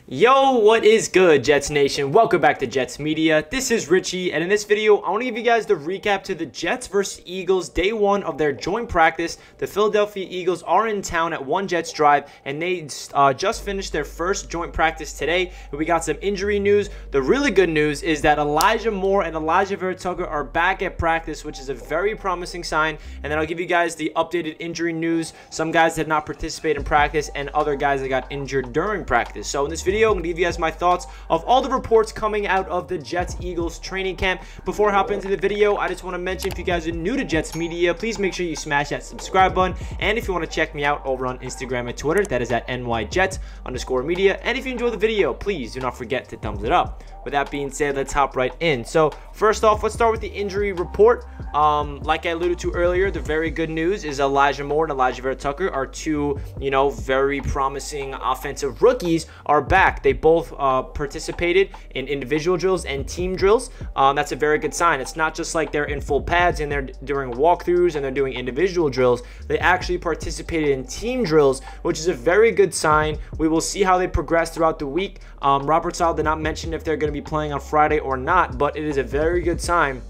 Yo, what is good, Jets Nation? Welcome back to Jets Media. This is Richie, and in this video, I want to give you guys the recap to the Jets versus Eagles day one of their joint practice. The Philadelphia Eagles are in town at One Jets Drive, and they just finished their first joint practice today. We got some injury news. The really good news is that Elijah Moore and Alijah Vera-Tucker are back at practice, which is a very promising sign. And then I'll give you guys the updated injury news. Some guys did not participate in practice, and other guys that got injured during practice. So in this video, I'm going to give you guys my thoughts of all the reports coming out of the Jets-Eagles training camp. Before I hop into the video, I just want to mention, if you guys are new to Jets Media, please make sure you smash that subscribe button. And if you want to check me out over on Instagram and Twitter, that is at NYJets_media. And if you enjoy the video, please do not forget to thumbs it up. With that being said, let's hop right in. So first off, let's start with the injury report. Like I alluded to earlier, the very good news is Elijah Moore and Alijah Vera-Tucker are two, very promising offensive rookies are back. They both participated in individual drills and team drills. That's a very good sign. It's not just like they're in full pads and they're doing walkthroughs and they're doing individual drills. They actually participated in team drills, which is a very good sign. We will see how they progress throughout the week. Robert Saleh did not mention if they're going to be playing on Friday or not, but it is a very good sign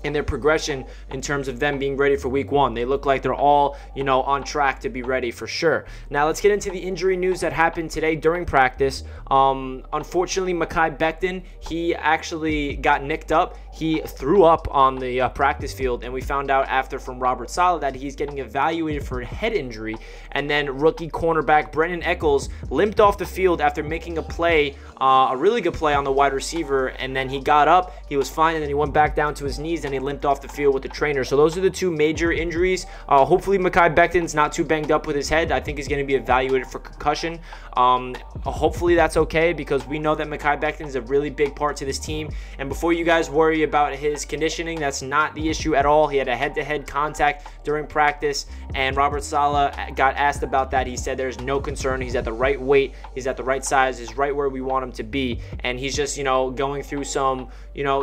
in their progression in terms of them being ready for week one. They look like they're all, on track to be ready for sure. Now let's get into the injury news that happened today during practice. Unfortunately, Mekhi Becton, he actually got nicked up. He threw up on the practice field, and we found out after from Robert Saleh that he's getting evaluated for a head injury. And then rookie cornerback Brandin Echols limped off the field after making a play, a really good play on the wide receiver, and then he got up, he was fine, and then he went back down to his knees and he limped off the field with the trainer. So those are the two major injuries. Hopefully Mekhi Becton's not too banged up with his head. I think he's going to be evaluated for concussion. Hopefully that's okay, because we know that Mekhi Becton is a really big part to this team. And before you guys worry about his conditioning, that's not the issue at all. He had a head-to-head contact during practice, and Robert Saleh got asked about that. He said there's no concern. He's at the right weight. He's at the right size. He's right where we want him to be. And he's just, going through some,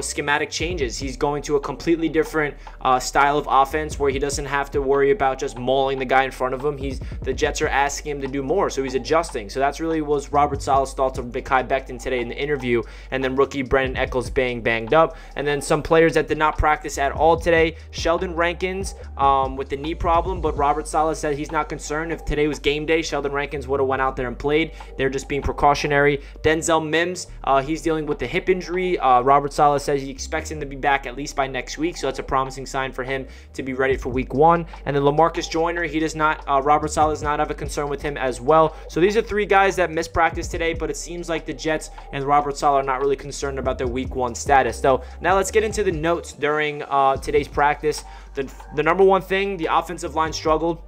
schematic changes. He's going to a completely different style of offense where he doesn't have to worry about just mauling the guy in front of him. The Jets are asking him to do more, so he's adjusting. So that's really was Robert Saleh's thoughts of Mekhi Becton today in the interview. And then rookie Brandin Echols being banged up. And then some players that did not practice at all today. Sheldon Rankins with the knee problem, but Robert Saleh said he's not concerned. If today was game day, Sheldon Rankins would have went out there and played. They're just being precautionary. Denzel Mims, he's dealing with the hip injury. Robert Saleh says he expects him to be back at least by next week, so that's a promising sign for him to be ready for week one. And then LaMarcus Joyner, he does not, Robert Saleh does not have a concern with him as well. So these are three guys that missed practice today, but it seems like the Jets and Robert Saleh are not really concerned about their week one status. So now let's get into the notes during today's practice. The number one thing, the offensive line struggled.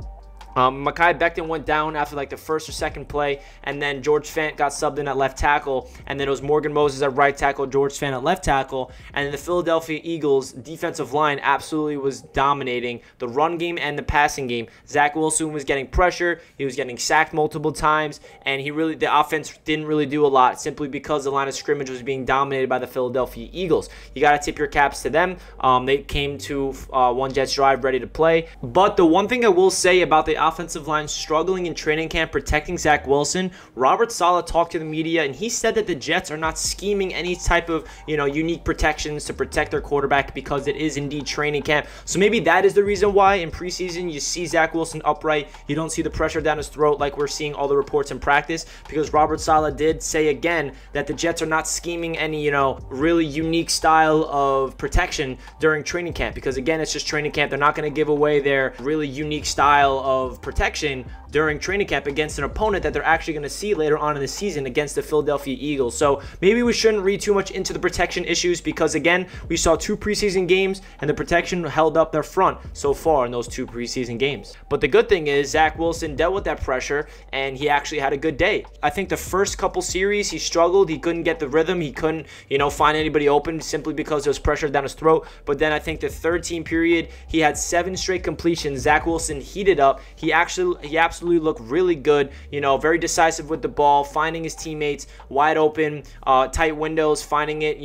Mekhi Becton went down after like the first or second play, and then George Fant got subbed in at left tackle, and then it was Morgan Moses at right tackle, George Fant at left tackle, and then the Philadelphia Eagles defensive line absolutely was dominating the run game and the passing game. Zach Wilson was getting pressure, he was getting sacked multiple times, and the offense didn't really do a lot simply because the line of scrimmage was being dominated by the Philadelphia Eagles. You got to tip your caps to them. They came to One Jets Drive ready to play. But the one thing I will say about the offensive line struggling in training camp protecting Zach Wilson, Robert Saleh talked to the media and he said that the Jets are not scheming any type of unique protections to protect their quarterback, because it is indeed training camp. So maybe that is the reason why in preseason you see Zach Wilson upright, you don't see the pressure down his throat like we're seeing all the reports in practice, because Robert Saleh did say again that the Jets are not scheming any really unique style of protection during training camp, because again, it's just training camp. They're not going to give away their really unique style of protection during training camp against an opponent that they're actually going to see later on in the season against the Philadelphia Eagles. So maybe we shouldn't read too much into the protection issues, because again, we saw two preseason games and the protection held up their front so far in those two preseason games. But the good thing is Zach Wilson dealt with that pressure and he actually had a good day. I think the first couple series he struggled, he couldn't get the rhythm, he couldn't find anybody open simply because there was pressure down his throat. But then I think the third team period he had 7 straight completions. Zach Wilson heated up. He absolutely looked really good, very decisive with the ball, finding his teammates wide open, tight windows, finding it,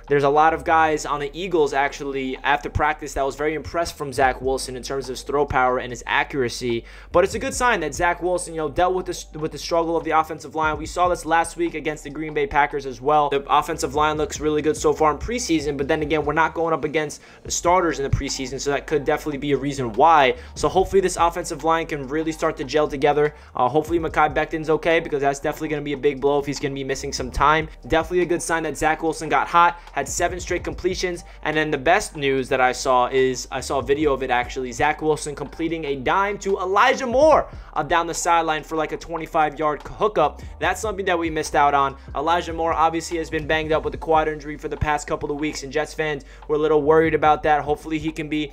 there's a lot of guys on the Eagles actually after practice that was very impressed from Zach Wilson in terms of his throw power and his accuracy. But it's a good sign that Zach Wilson, dealt with the struggle of the offensive line. We saw this last week against the Green Bay Packers as well. The offensive line looks really good so far in preseason, but then again, we're not going up against the starters in the preseason, so that could definitely be a reason why. So hopefully this offensive line can really start to gel together. Hopefully Mekhi Becton's okay, because that's definitely going to be a big blow if he's going to be missing some time. Definitely a good sign that Zach Wilson got hot, had 7 straight completions, and then the best news that I saw is, I saw a video of it actually, Zach Wilson completing a dime to Elijah Moore down the sideline for like a 25-yard hookup. That's something that we missed out on. Elijah Moore obviously has been banged up with a quad injury for the past couple of weeks, and Jets fans were a little worried about that. Hopefully he can be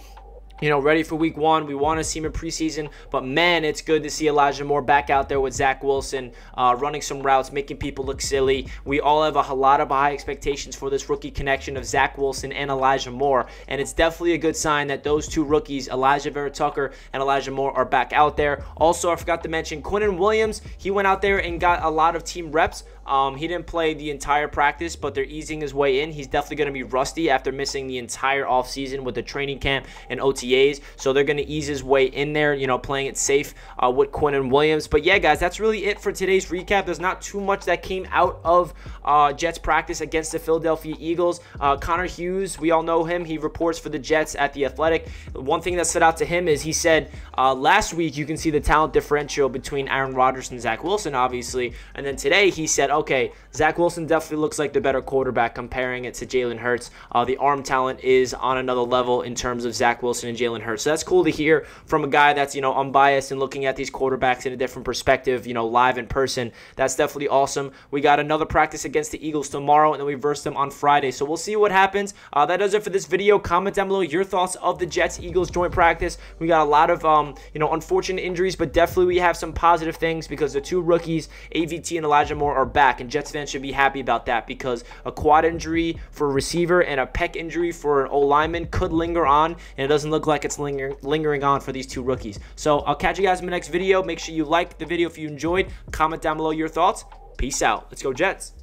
ready for week 1. We want to see him in preseason, but man, it's good to see Elijah Moore back out there with Zach Wilson, running some routes, making people look silly. We all have a lot of high expectations for this rookie connection of Zach Wilson and Elijah Moore, and it's definitely a good sign that those 2 rookies, Elijah Vera-Tucker and Elijah Moore, are back out there. Also, I forgot to mention Quinnen Williams. He went out there and got a lot of team reps. He didn't play the entire practice, but they're easing his way in. He's definitely going to be rusty after missing the entire offseason with the training camp and OTAs. So they're going to ease his way in there, playing it safe with Quinnen Williams. But yeah, guys, that's really it for today's recap. There's not too much that came out of Jets practice against the Philadelphia Eagles. Connor Hughes, we all know him. He reports for the Jets at The Athletic. One thing that stood out to him is he said last week you can see the talent differential between Aaron Rodgers and Zach Wilson, obviously. And then today he said, okay, Zach Wilson definitely looks like the better quarterback, comparing it to Jalen Hurts. The arm talent is on another level in terms of Zach Wilson and Jalen Hurts. So that's cool to hear from a guy that's, unbiased and looking at these quarterbacks in a different perspective, live in person. That's definitely awesome. We got another practice against the Eagles tomorrow, and then we verse them on Friday. So we'll see what happens. That does it for this video. Comment down below your thoughts of the Jets-Eagles joint practice. We got a lot of, unfortunate injuries, but definitely we have some positive things because the 2 rookies, AVT and Elijah Moore, are back, and Jets fans should be happy about that, because a quad injury for a receiver and a pec injury for an O-lineman could linger on, and it doesn't look like it's lingering on for these 2 rookies. So I'll catch you guys in my next video. Make sure you like the video if you enjoyed. Comment down below your thoughts. Peace out. Let's go Jets.